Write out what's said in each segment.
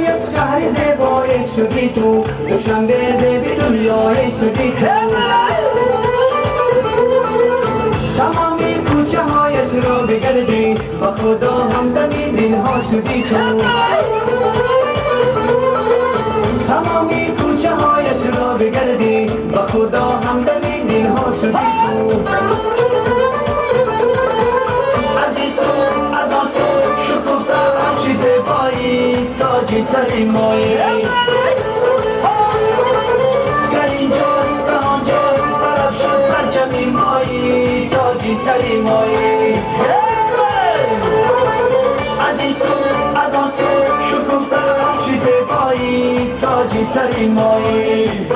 یک شهر زیبایی شدی تو، دوشنبه زیبی دنیایی شدی تو. تمامی کوچه هایش رو بگردی، با خدا همدمی دلها شدی تو. تمامی کوچه هایش رو بگردی، با خدا همدمی دلها شدی تو. از این سو از آن سو شکفته همچی زیبایی، تاجی سری مایی. گر اینجا که آنجا طرف شد پرچمی مایی، تاجی سری مایی. از این سو از آن سو شکفته همچی زیبایی، تاجی سری مایی.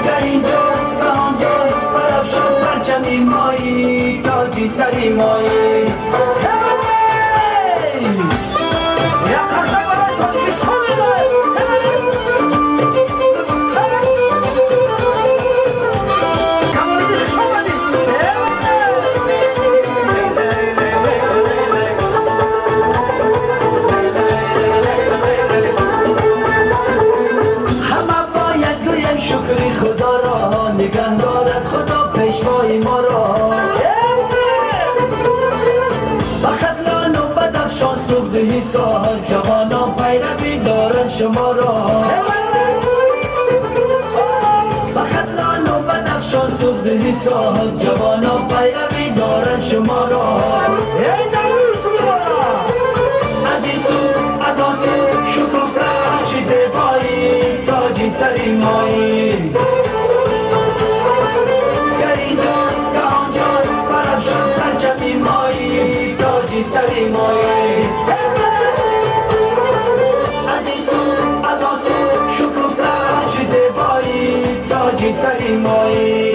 گر اینجا که آنجا طرف شد پرچمی مایی، تاجی سری مایی. شکری خدا را، نگه دارد خدا پیشوای ما را. بخت لال و بدخشان سوخته ساحل، جوانان پیروی دارند شما را. بخت لال و بدخشان سوخته ساحل، جوانان پیروی دارند شما را. از این سو از آن سو شکفته همچی زیبایی، تاجی سری مایی. گر اینجا که آنجا برف شد پرچمی مایی، تاجی سری مایی. از این سو از آن سو شکفته همچی زیبایی، تاجی سری مایی.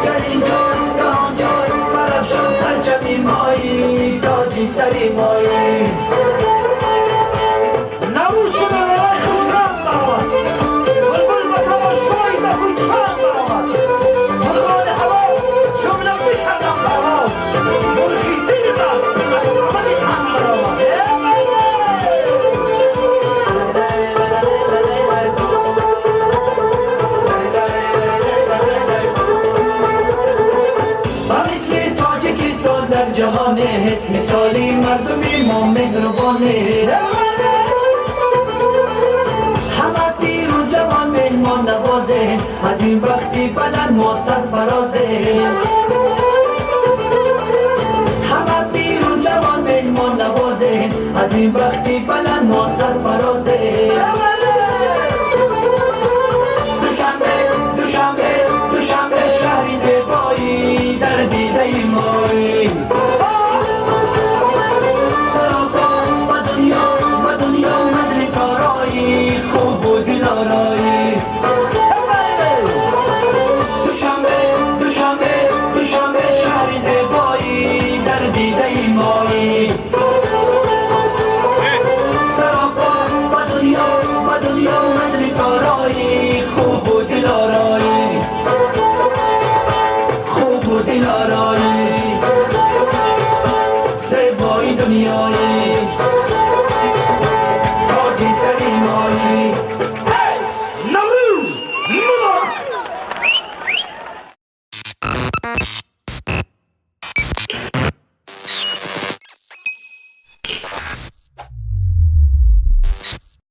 گر اینجا که آنجا برف شد پرچمی مایی، تاجی سری مایی. در جهان هست مثالی مردمی ما مهربانه. همه پیر و جوان مهمان نوازه، از این وقتی بلند ما سرفرازه. همه پیر و جوان مهمان نوازه، از این وقتی بلند ما سرفرازه.